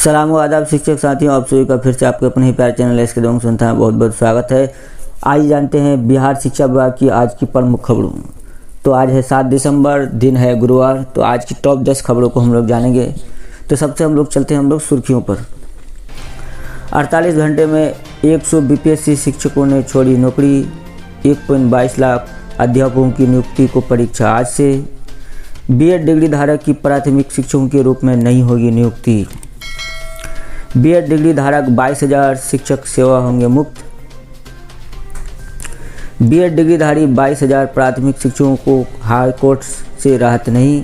सलाम आदाब शिक्षक साथियों, आप सभी का फिर से आपके अपने ही प्यारे चैनल इसके दोनों सुनता है बहुत बहुत स्वागत है। आइए जानते हैं बिहार शिक्षा विभाग की आज की प्रमुख खबरों। तो आज है 7 दिसंबर, दिन है गुरुवार। तो आज की टॉप 10 खबरों को हम लोग जानेंगे। तो सबसे हम लोग चलते हैं सुर्खियों पर। 48 घंटे में 100 बीपीएससी शिक्षकों ने छोड़ी नौकरी। 1.22 लाख अध्यापकों की नियुक्ति को परीक्षा आज से। बीएड डिग्री धारक की प्राथमिक शिक्षकों के रूप में नहीं होगी नियुक्ति। बीएड डिग्री धारक 22,000 शिक्षक सेवा होंगे मुक्त। बीएड डिग्रीधारी 22,000 प्राथमिक शिक्षकों को हाई कोर्ट से राहत नहीं।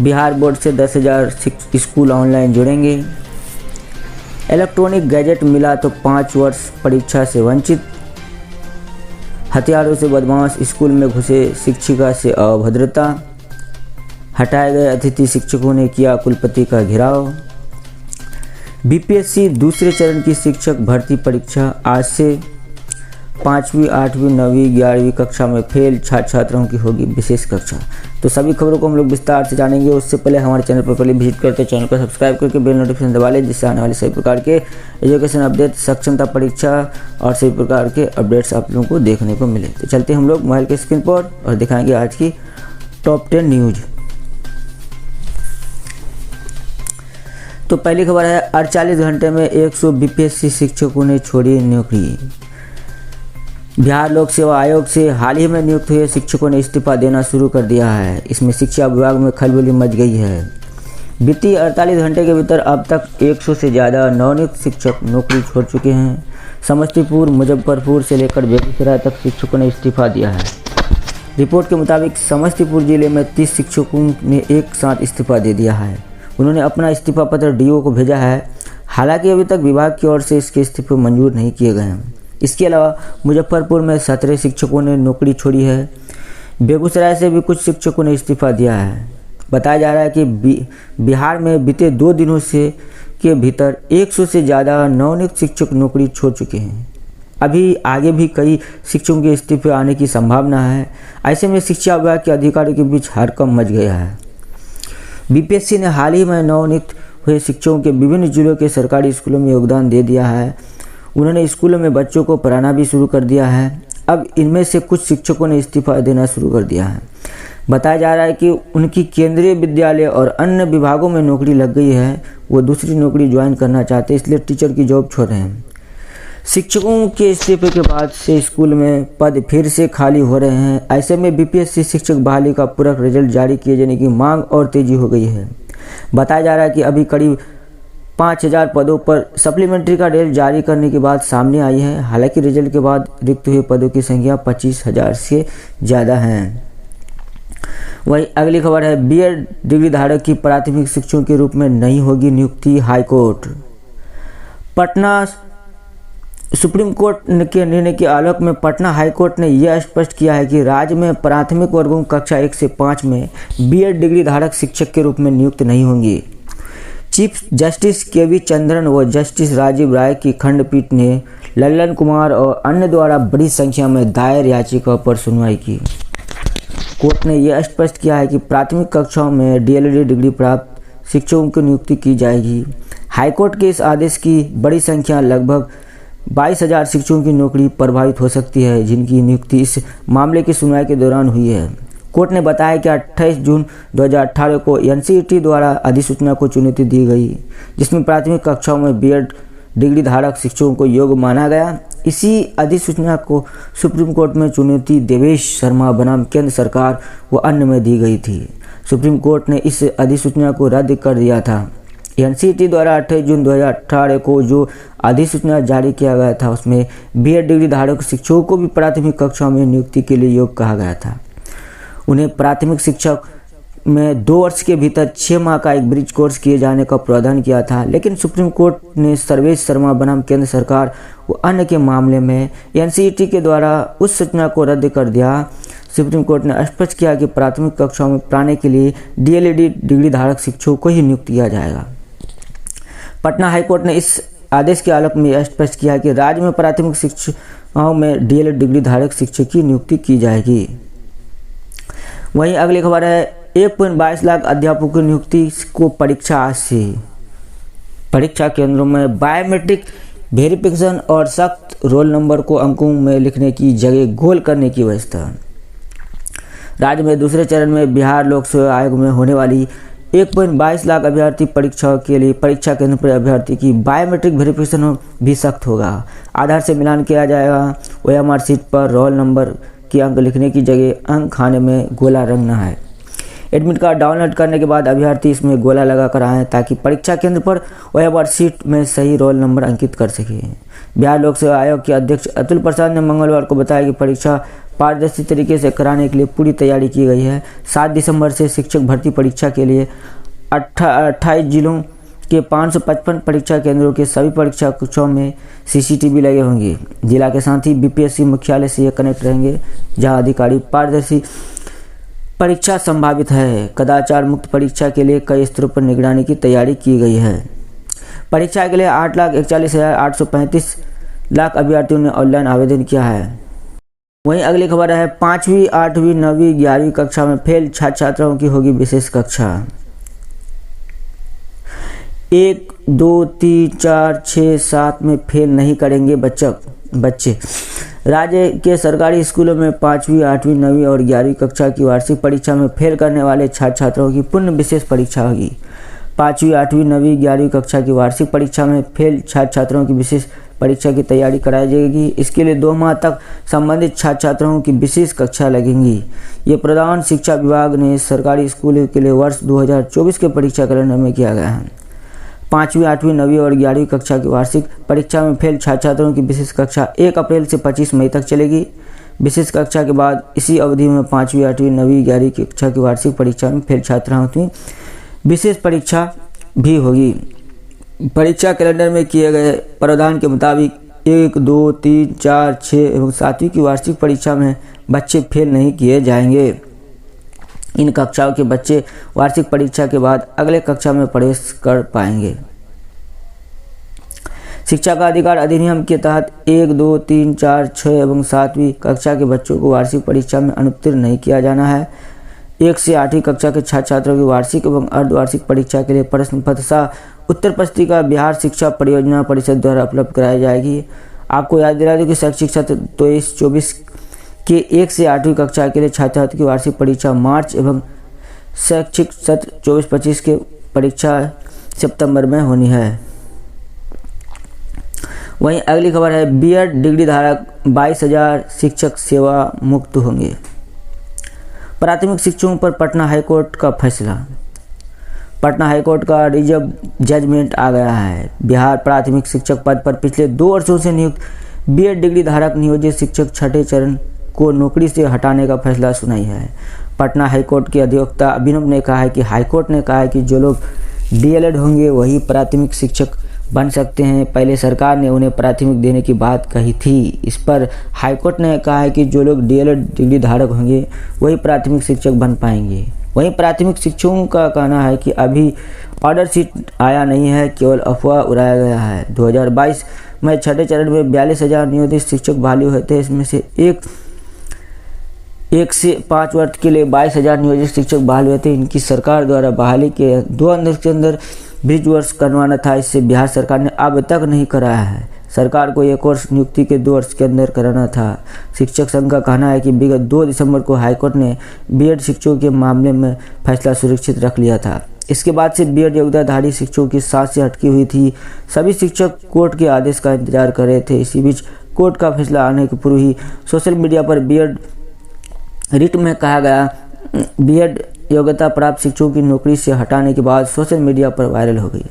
बिहार बोर्ड से 10,000 स्कूल ऑनलाइन जुड़ेंगे। इलेक्ट्रॉनिक गैजेट मिला तो 5 वर्ष परीक्षा से वंचित। हथियारों से बदमाश स्कूल में घुसे शिक्षिका से अभद्रता। हटाए गए अतिथि शिक्षकों ने किया कुलपति का घेराव। बीपीएससी दूसरे चरण की शिक्षक भर्ती परीक्षा आज से। 5वीं, 8वीं, 9वीं, 11वीं कक्षा में फेल छात्र छात्राओं की होगी विशेष कक्षा। तो सभी खबरों को हम लोग विस्तार से जानेंगे। उससे पहले हमारे चैनल पर पहले विजिट करते चैनल को सब्सक्राइब करके बेल नोटिफिकेशन दबा लें, जिससे आने वाले सभी प्रकार के एजुकेशन अपडेट, सक्षमता परीक्षा और सभी प्रकार के अपडेट्स आप लोगों को देखने को मिले। तो चलते हम लोग मोबाइल के स्क्रीन पर और दिखाएंगे आज की टॉप 10 न्यूज। तो पहली खबर है 48 घंटे में 100 बीपीएससी शिक्षकों ने छोड़ी नौकरी। बिहार लोक सेवा आयोग से हाल ही में नियुक्त हुए शिक्षकों ने इस्तीफा देना शुरू कर दिया है। इसमें शिक्षा विभाग में खलबली मच गई है। बीती 48 घंटे के भीतर अब तक 100 से ज़्यादा नवनियुक्त शिक्षक नौकरी छोड़ चुके हैं। समस्तीपुर, मुजफ्फरपुर से लेकर बेगूसराय तक शिक्षकों ने इस्तीफा दिया है। रिपोर्ट के मुताबिक समस्तीपुर जिले में 30 शिक्षकों ने एक साथ इस्तीफा दे दिया है। उन्होंने अपना इस्तीफा पत्र डीओ को भेजा है। हालांकि अभी तक विभाग की ओर से इसके इस्तीफे मंजूर नहीं किए गए हैं। इसके अलावा मुजफ्फरपुर में 17 शिक्षकों ने नौकरी छोड़ी है। बेगूसराय से भी कुछ शिक्षकों ने इस्तीफा दिया है। बताया जा रहा है कि बिहार में बीते 2 दिनों से के भीतर 100 से ज़्यादा नवनियुक्त शिक्षक नौकरी छोड़ चुके हैं। अभी आगे भी कई शिक्षकों के इस्तीफे आने की संभावना है। ऐसे में शिक्षा विभाग के अधिकारियों के बीच हड़कंप मच गया है। बीपीएससी ने हाल ही में नवनियुक्त हुए शिक्षकों के विभिन्न जिलों के सरकारी स्कूलों में योगदान दे दिया है। उन्होंने स्कूलों में बच्चों को पढ़ाना भी शुरू कर दिया है। अब इनमें से कुछ शिक्षकों ने इस्तीफा देना शुरू कर दिया है। बताया जा रहा है कि उनकी केंद्रीय विद्यालय और अन्य विभागों में नौकरी लग गई है। वो दूसरी नौकरी ज्वाइन करना चाहते हैं, इसलिए टीचर की जॉब छोड़ रहे हैं। शिक्षकों के इस्तीफे के बाद से स्कूल में पद फिर से खाली हो रहे हैं। ऐसे में बीपीएससी शिक्षक बहाली का पूरक रिजल्ट जारी किए जाने की मांग और तेजी हो गई है। बताया जा रहा है कि अभी करीब 5,000 पदों पर सप्लीमेंट्री का रिजल्ट जारी करने की बात सामने आई है। हालांकि रिजल्ट के बाद रिक्त हुए पदों की संख्या 25,000 से ज़्यादा है। वहीं अगली खबर है बीएड डिग्री धारक की प्राथमिक शिक्षकों के रूप में नहीं होगी नियुक्ति। हाईकोर्ट पटना सुप्रीम कोर्ट के निर्णय के आलोक में पटना हाईकोर्ट ने यह स्पष्ट किया है कि राज्य में प्राथमिक वर्गों कक्षा 1 से 5 में बीएड डिग्री धारक शिक्षक के रूप में नियुक्त नहीं होंगी। चीफ जस्टिस केवी चंद्रन व जस्टिस राजीव राय की खंडपीठ ने लल्लन कुमार और अन्य द्वारा बड़ी संख्या में दायर याचिका पर सुनवाई की। कोर्ट ने यह स्पष्ट किया है कि प्राथमिक कक्षाओं में डीएलएड डिग्री प्राप्त शिक्षकों की नियुक्ति की जाएगी। हाईकोर्ट के इस आदेश की बड़ी संख्या लगभग 22,000 शिक्षकों की नौकरी प्रभावित हो सकती है, जिनकी नियुक्ति इस मामले की सुनवाई के दौरान हुई है। कोर्ट ने बताया कि 28 जून 2018 को एनसीईटी द्वारा अधिसूचना को चुनौती दी गई, जिसमें प्राथमिक कक्षाओं में बीएड डिग्री धारक शिक्षकों को योग्य माना गया। इसी अधिसूचना को सुप्रीम कोर्ट में चुनौती देवेश शर्मा बनाम केंद्र सरकार व अन्य में दी गई थी। सुप्रीम कोर्ट ने इस अधिसूचना को रद्द कर दिया था। एनसीईटी द्वारा 28 जून 2018 को जो अधिसूचना जारी किया गया था, उसमें बीएड डिग्री धारक शिक्षकों को भी प्राथमिक कक्षाओं में नियुक्ति के लिए योग्य कहा गया था। उन्हें प्राथमिक शिक्षक में 2 वर्ष के भीतर 6 माह का एक ब्रिज कोर्स किए जाने का प्रावधान किया था, लेकिन सुप्रीम कोर्ट ने सर्वेश शर्मा बनाम केंद्र सरकार व अन्य के मामले में एनसीईटी के द्वारा उस सूचना को रद्द कर दिया। सुप्रीम कोर्ट ने स्पष्ट किया कि प्राथमिक कक्षाओं में पढ़ाने के लिए डीएलएड डिग्री धारक शिक्षकों को ही नियुक्त किया जाएगा। पटना हाईकोर्ट ने इस आदेश के आलोक में यह स्पष्ट किया कि राज्य में प्राथमिक शिक्षाओं में डीएलएड डिग्री धारक शिक्षक की नियुक्ति की जाएगी। वहीं अगली खबर है 1.22 लाख अध्यापकों की नियुक्ति को परीक्षा आज से। परीक्षा केंद्रों में बायोमेट्रिक वेरिफिकेशन और सख्त रोल नंबर को अंकों में लिखने की जगह गोल करने की व्यवस्था। राज्य में दूसरे चरण में बिहार लोक सेवा आयोग में होने वाली 1.22 लाख अभ्यर्थी परीक्षाओं के लिए परीक्षा केंद्र पर अभ्यर्थी की बायोमेट्रिक वेरिफिकेशन भी सख्त होगा। आधार से मिलान किया जाएगा। OMR सीट पर रोल नंबर के अंक लिखने की जगह अंक खाने में गोला रंगना है। एडमिट कार्ड डाउनलोड करने के बाद अभ्यर्थी इसमें गोला लगा कर आएँ ताकि परीक्षा केंद्र पर OMR सीट में सही रोल नंबर अंकित कर सके। बिहार लोक सेवा आयोग के अध्यक्ष अतुल प्रसाद ने मंगलवार को बताया कि परीक्षा पारदर्शी तरीके से कराने के लिए पूरी तैयारी की गई है। 7 दिसंबर से शिक्षक भर्ती परीक्षा के लिए 28 जिलों के 555 परीक्षा केंद्रों के सभी परीक्षा कक्षों में CCTV लगे होंगे। जिला के साथ ही BPSC मुख्यालय से ये कनेक्ट रहेंगे, जहां अधिकारी पारदर्शी परीक्षा संभावित है। कदाचार मुक्त परीक्षा के लिए कई स्तरों पर निगरानी की तैयारी की गई है। परीक्षा के लिए 8,41,835 लाख अभ्यर्थियों ने ऑनलाइन आवेदन किया है। वहीं अगली खबर है 5वीं, 8वीं, 9वीं, 11वीं कक्षा में फेल छात्र छात्राओं की होगी विशेष कक्षा। 1, 2, 3, 4, 6, 7 में फेल नहीं करेंगे बच्चे। राज्य के सरकारी स्कूलों में 5वीं, 8वीं, 9वीं और 11वीं कक्षा की वार्षिक परीक्षा में फेल करने वाले छात्र छात्राओं की पुनः विशेष परीक्षा होगी। 5वीं, 8वीं, 9वीं, 11वीं कक्षा की वार्षिक परीक्षा में फेल छात्र छात्राओं की विशेष परीक्षा की तैयारी कराई जाएगी। इसके लिए 2 माह तक संबंधित छात्र छात्राओं की विशेष कक्षा लगेंगी। ये प्रदान शिक्षा विभाग ने सरकारी स्कूलों के लिए वर्ष 2024 के परीक्षा कैलेंडर में किया गया है। 5वीं, 8वीं, 9वीं और 11वीं कक्षा की वार्षिक परीक्षा में फेल छात्र छात्राओं की विशेष कक्षा 1 अप्रैल से 25 मई तक चलेगी। विशेष कक्षा के बाद इसी अवधि में 5वीं, 8वीं, 9वीं, 11वीं कक्षा की वार्षिक परीक्षा में फेल छात्राओं की विशेष परीक्षा भी होगी। परीक्षा कैलेंडर में किए गए प्रावधान के मुताबिक 1, 2, 3, 4, 6 एवं 7वीं की वार्षिक परीक्षा में बच्चे फेल नहीं किए जाएंगे। इन कक्षाओं के बच्चे वार्षिक परीक्षा के बाद अगले कक्षा में प्रवेश कर पाएंगे। शिक्षा का अधिकार अधिनियम के तहत 1, 2, 3, 4, 6 एवं 7वीं कक्षा के बच्चों को वार्षिक परीक्षा में अनुत्तीर्ण नहीं किया जाना है। 1 से 8वीं कक्षा के छात्र छात्रों की वार्षिक एवं अर्धवार्षिक परीक्षा के लिए प्रश्न पत्र उत्तर पुस्तिका बिहार शिक्षा परियोजना परिषद द्वारा उपलब्ध कराई जाएगी। आपको याद दिला दें कि शैक्षिक सत्र 23-24 के 1 से 8वीं कक्षा के लिए छात्र छात्रों की वार्षिक परीक्षा मार्च एवं शैक्षिक सत्र 24-25 के परीक्षा सितंबर में होनी है। वहीं अगली खबर है B.Ed डिग्री धारक 22,000 शिक्षक सेवा मुक्त होंगे। प्राथमिक शिक्षकों पर पटना हाईकोर्ट का फैसला। पटना हाईकोर्ट का रिजर्व जजमेंट आ गया है। बिहार प्राथमिक शिक्षक पद पर पिछले 2 वर्षों से नियुक्त B.Ed डिग्री धारक नियोजित शिक्षक छठे चरण को नौकरी से हटाने का फैसला सुनाई है। पटना हाईकोर्ट के अधिवक्ता अभिनव ने कहा है कि हाईकोर्ट ने कहा है कि जो लोग DLED होंगे वही प्राथमिक शिक्षक बन सकते हैं। पहले सरकार ने उन्हें प्राथमिक देने की बात कही थी। इस पर हाईकोर्ट ने कहा है कि जो लोग DLED डिग्री धारक होंगे वही प्राथमिक शिक्षक बन पाएंगे। वहीं प्राथमिक शिक्षकों का कहना है कि अभी ऑर्डर शीट आया नहीं है, केवल अफवाह उड़ाया गया है। 2022 में छठे चरण में 42,000 नियोजित शिक्षक बहाली हुए थे। इसमें से 1 से 5 वर्ष के लिए 22,000 नियोजित शिक्षक बहाल हुए थे। इनकी सरकार द्वारा बहाली के 2 अंदर के अंदर ब्रिज वर्ष करवाना था। इससे बिहार सरकार ने अब तक नहीं कराया है। सरकार को एक कोर्स नियुक्ति के 2 वर्ष के अंदर कराना था। शिक्षक संघ का कहना है कि विगत 2 दिसंबर को हाईकोर्ट ने B.Ed शिक्षकों के मामले में फैसला सुरक्षित रख लिया था। इसके बाद से B.Ed योग्यताधारी शिक्षकों की सांस से हटकी हुई थी। सभी शिक्षक कोर्ट के आदेश का इंतजार कर रहे थे। इसी बीच कोर्ट का फैसला आने के पूर्व ही सोशल मीडिया पर B.Ed रिट में कहा गया B.Ed योग्यता प्राप्त शिक्षकों की नौकरी से हटाने के बाद सोशल मीडिया पर वायरल हो गई।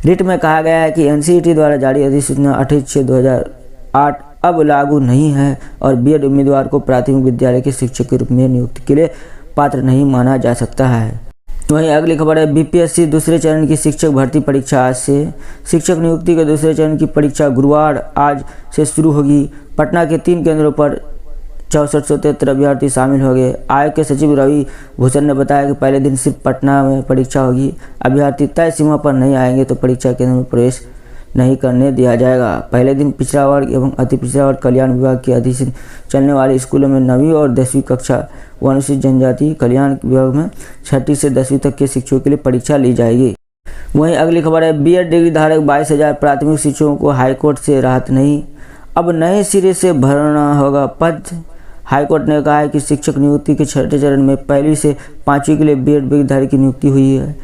रिट में कहा गया है कि NCERT द्वारा जारी अधिसूचना 28/6/2008 अब लागू नहीं है और B.Ed उम्मीदवार को प्राथमिक विद्यालय के शिक्षक के रूप में नियुक्ति के लिए पात्र नहीं माना जा सकता है। वहीं अगली खबर है BPSC दूसरे चरण की शिक्षक भर्ती परीक्षा आज से। शिक्षक नियुक्ति के दूसरे चरण की परीक्षा गुरुवार आज से शुरू होगी। पटना के 3 केंद्रों पर 6473 अभ्यर्थी शामिल हो गए। आयोग के सचिव रवि भूषण ने बताया कि पहले दिन सिर्फ पटना में परीक्षा होगी। अभ्यर्थी तय सीमा पर नहीं आएंगे तो परीक्षा केंद्र में प्रवेश नहीं करने दिया जाएगा। पहले दिन पिछड़ा वर्ग एवं अति पिछड़ा वर्ग कल्याण विभाग के अधीन चलने वाले स्कूलों में 9वीं और 10वीं कक्षा व अनुसूचित जनजाति कल्याण विभाग में 6ठी से 10वीं तक के शिक्षकों के लिए परीक्षा ली जाएगी। वहीं अगली खबर है, बीएड डिग्री धारक 22,000 प्राथमिक शिक्षकों को हाईकोर्ट से राहत नहीं, अब नए सिरे से भरना होगा पद। हाईकोर्ट ने कहा है कि शिक्षक नियुक्ति के छठे चरण में 1वीं से 5वीं के लिए बीएड डिग्री धारक की नियुक्ति हुई है,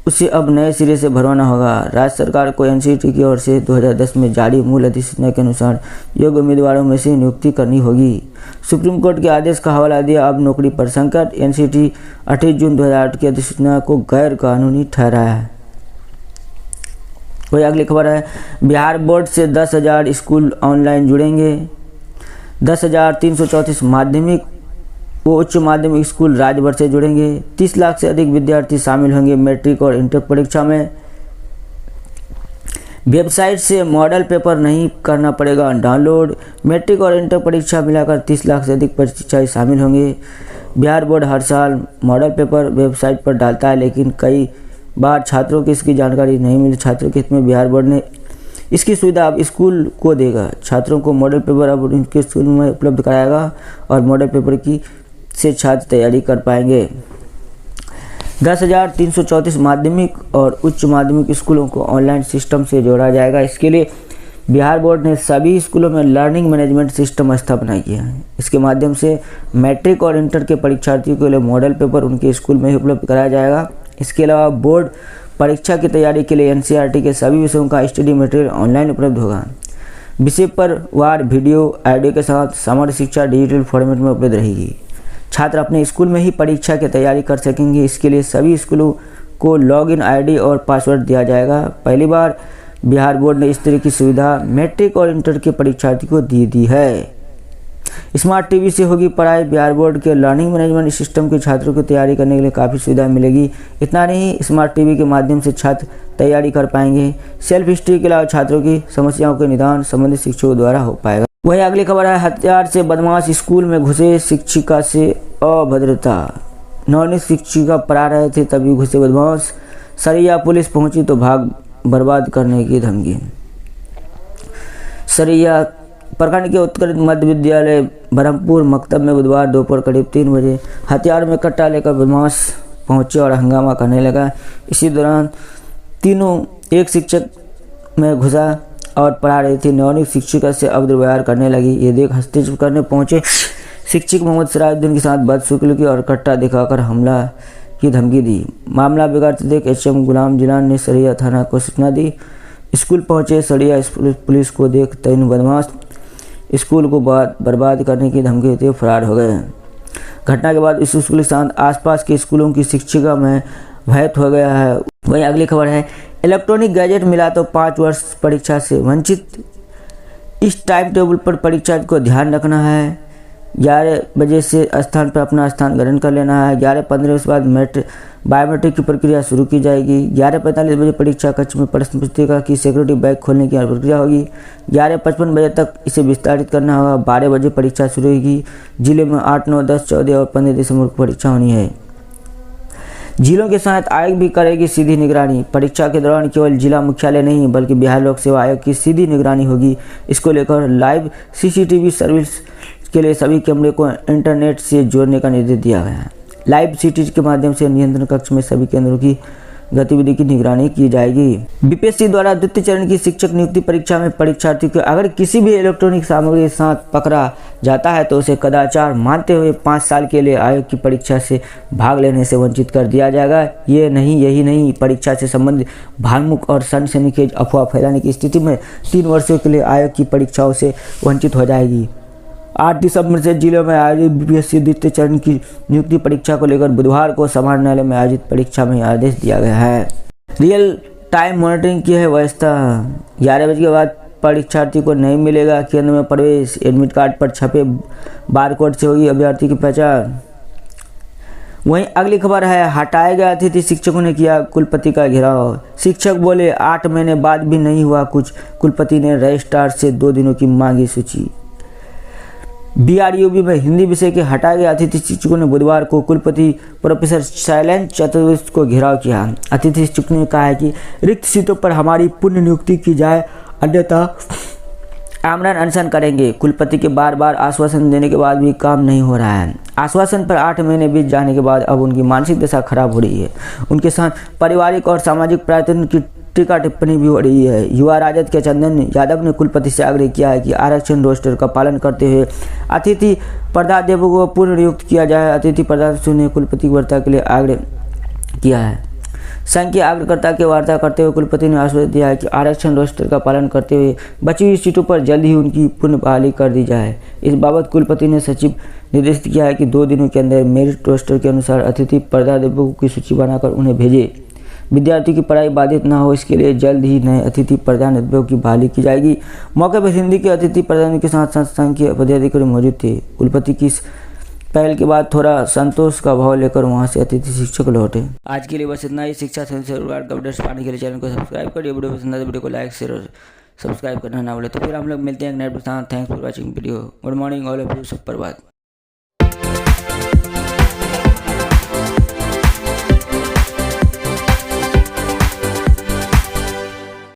उसे अब नए सिरे से भरवाना होगा। राज्य सरकार को एनसीईटी की ओर से 2010 में जारी मूल अधिसूचना के अनुसार योग्य उम्मीदवारों में से नियुक्ति करनी होगी। सुप्रीम कोर्ट के आदेश का हवाला दिया अब नौकरी पर संकट, एनसीईटी 28 जून 2008 की अधिसूचना को गैर कानूनी ठहराया है। वही अगली खबर है, बिहार बोर्ड से 10,000 स्कूल ऑनलाइन जुड़ेंगे। 10,334 माध्यमिक व उच्च माध्यमिक स्कूल राज्य भर से जुड़ेंगे। 30 लाख से अधिक विद्यार्थी शामिल होंगे मैट्रिक और इंटर परीक्षा में। वेबसाइट से मॉडल पेपर नहीं करना पड़ेगा डाउनलोड। मैट्रिक और इंटर परीक्षा मिलाकर 30 लाख से अधिक परीक्षार्थी शामिल होंगे। बिहार बोर्ड हर साल मॉडल पेपर वेबसाइट पर डालता है, लेकिन कई बार छात्रों को इसकी जानकारी नहीं मिली। छात्रों के हित में बिहार बोर्ड ने इसकी सुविधा अब स्कूल को देगा। छात्रों को मॉडल पेपर अब उनके स्कूल में उपलब्ध कराएगा और मॉडल पेपर की से छात्र तैयारी कर पाएंगे। 10,334 माध्यमिक और उच्च माध्यमिक स्कूलों को ऑनलाइन सिस्टम से जोड़ा जाएगा। इसके लिए बिहार बोर्ड ने सभी स्कूलों में लर्निंग मैनेजमेंट सिस्टम स्थापना किया है। इसके माध्यम से मैट्रिक और इंटर के परीक्षार्थियों के लिए मॉडल पेपर उनके स्कूल में ही उपलब्ध कराया जाएगा। इसके अलावा बोर्ड परीक्षा की तैयारी के लिए एनसीईआरटी के सभी विषयों का स्टडी मटेरियल ऑनलाइन उपलब्ध होगा। विषय पर वार वीडियो ऑडियो के साथ समग्र शिक्षा डिजिटल फॉर्मेट में उपलब्ध रहेगी। छात्र अपने स्कूल में ही परीक्षा की तैयारी कर सकेंगे। इसके लिए सभी स्कूलों को लॉगिन आईडी और पासवर्ड दिया जाएगा। पहली बार बिहार बोर्ड ने इस तरह की सुविधा मैट्रिक और इंटर के परीक्षार्थी को दी है। स्मार्ट टीवी से होगी पढ़ाई। बिहार बोर्ड के लर्निंग मैनेजमेंट सिस्टम के छात्रों को तैयारी करने के लिए काफ़ी सुविधा मिलेगी। इतना नहीं, स्मार्ट टीवी के माध्यम से छात्र तैयारी कर पाएंगे। सेल्फ हिस्ट्री के अलावा छात्रों की समस्याओं के निदान संबंधित शिक्षकों द्वारा हो पाएगा। वही अगली खबर है, हथियार से बदमाश स्कूल में घुसे, शिक्षिका से अभद्रता। नवनीत शिक्षिका पढ़ा रहे थे तभी घुसे बदमाश। सरिया पुलिस पहुंची तो भाग बर्बाद करने की धमकी। सरिया प्रखंड के उत्कृष्ट मध्य विद्यालय ब्रह्मपुर मकतब में बुधवार दोपहर करीब 3 बजे हथियार में कट्टा लेकर बदमाश पहुंचे और हंगामा करने लगा। इसी दौरान तीनों एक शिक्षक में घुसा और पढ़ा रही थी। नवनीत शिक्षिका से अभद्र व्यवहार करने लगी। ये देख हस्तक्षेप करने पहुंचे शिक्षक मोहम्मद सिराजुद्दीन के साथ बदसलूकी और कट्टा दिखाकर हमला की धमकी दी। मामला बिगड़ते देख एचएम गुलाम जिलान ने सरिया थाना को सूचना दी। स्कूल पहुंचे सरिया पुलिस को देख 3 बदमाश स्कूल को बर्बाद करने की धमकी देते फरार हो गए। घटना के बाद इस स्कूल के साथ आसपास के स्कूलों की शिक्षिका में भयभीत हो गया है। वहीं अगली खबर है, इलेक्ट्रॉनिक गैजेट मिला तो 5 वर्ष परीक्षा से वंचित। इस टाइम टेबल पर परीक्षा को ध्यान रखना है। 11 बजे से स्थान पर अपना स्थान ग्रहण कर लेना है। 11:15 के बाद बायोमेट्रिक की प्रक्रिया शुरू की जाएगी। 11:45 बजे परीक्षा कक्ष में प्रश्न पुस्तिका की सिक्योरिटी बैग खोलने की प्रक्रिया होगी। 11:55 बजे तक इसे विस्तारित करना होगा। 12 बजे परीक्षा शुरू होगी। जिले में 8, 9, 10, 14 और 15 दिसंबर को परीक्षा होनी है। जिलों के साथ आयोग भी करेगी सीधी निगरानी। परीक्षा के दौरान केवल जिला मुख्यालय नहीं बल्कि बिहार लोक सेवा आयोग की सीधी निगरानी होगी। इसको लेकर लाइव सीसीटीवी सर्विस के लिए सभी कैमरे को इंटरनेट से जोड़ने का निर्देश दिया गया है। लाइव सीसीटीवी के माध्यम से नियंत्रण कक्ष में सभी केंद्रों की गतिविधि की निगरानी की जाएगी। बीपीएससी द्वारा द्वितीय चरण की शिक्षक नियुक्ति परीक्षा में परीक्षार्थी को अगर किसी भी इलेक्ट्रॉनिक सामग्री के साथ पकड़ा जाता है तो उसे कदाचार मानते हुए 5 साल के लिए आयोग की परीक्षा से भाग लेने से वंचित कर दिया जाएगा। यही नहीं, परीक्षा से संबंधित भ्रामक और सनसनीखेज अफवाह फैलाने की स्थिति में 3 वर्षों के लिए आयोग की परीक्षाओं से वंचित हो जाएगी। 8 दिसंबर से जिलों में आयोजित बीपीएससी द्वितीय चरण की नियुक्ति परीक्षा को लेकर बुधवार को समाहरणालय न्यायालय में आयोजित परीक्षा में आदेश दिया गया है। रियल टाइम मॉनिटरिंग की है व्यवस्था। 11 बजे के बाद परीक्षार्थी को नहीं मिलेगा केंद्र में प्रवेश। एडमिट कार्ड पर छपे बारकोड से होगी अभ्यर्थी की पहचान। वहीं अगली खबर है, हटाए गए अतिथि शिक्षकों ने किया कुलपति का घेराव। शिक्षक बोले 8 महीने बाद भी नहीं हुआ कुछ। कुलपति ने रजिस्ट्रार से 2 दिनों की मांगी सूची। बीआरयूबी में हिंदी विषय के हटाए गए अतिथि शिक्षकों ने बुधवार को कुलपति प्रोफेसर शैलेंद्र चतुर्वेदी को घेराव किया। अतिथि शिक्षकों ने कहा है कि रिक्त सीटों पर हमारी पुनः नियुक्ति की जाए, अन्यथा आमरण अनशन करेंगे। कुलपति के बार बार आश्वासन देने के बाद भी काम नहीं हो रहा है। आश्वासन पर 8 महीने बीत जाने के बाद अब उनकी मानसिक दशा खराब हो रही है। उनके साथ पारिवारिक और सामाजिक प्रायतन की टीका टिप्पणी भी हो रही है। युवा राजद के चंदन यादव ने कुलपति से आग्रह किया है कि आरक्षण रोस्टर का पालन करते हुए अतिथि प्रधानाध्यापकों को पुनः नियुक्त किया जाए। अतिथि प्रधानाध्यापक ने कुलपति की वार्ता के लिए आग्रह किया है। संघ के आग्रहकर्ता की वार्ता करते हुए कुलपति ने आश्वासन दिया है कि आरक्षण रोस्टर का पालन करते हुए बची हुई सीटों पर जल्द ही उनकी पुनः बहाली कर दी जाए। इस बाबत कुलपति ने सचिव निर्देशित किया है कि 2 दिनों के अंदर मेरिट रोस्टर के अनुसार अतिथि प्रधानाध्यापकों की सूची बनाकर उन्हें भेजे। विद्यार्थियों की पढ़ाई बाधित न हो, इसके लिए जल्द ही नए अतिथि प्रधानाध्यापकों की बहाली की जाएगी। मौके पर हिंदी के अतिथि प्रधान के साथ संघ के पदाधिकारी मौजूद थे। कुलपति की पहल के बाद थोड़ा संतोष का भाव लेकर वहां से अतिथि शिक्षक लौटे। आज के लिए बस इतना ही। शिक्षा से रोजगार का अपडेट्स पाने के लिए चैनल को सब्सक्राइब करिए। वीडियो पसंद आए तो वीडियो को लाइक शेयर और सब्सक्राइब करना ना भूलें। तो फिर हम लोग मिलते हैं next video. Thanks for watching video. Good morning all of you. सुप्रभात।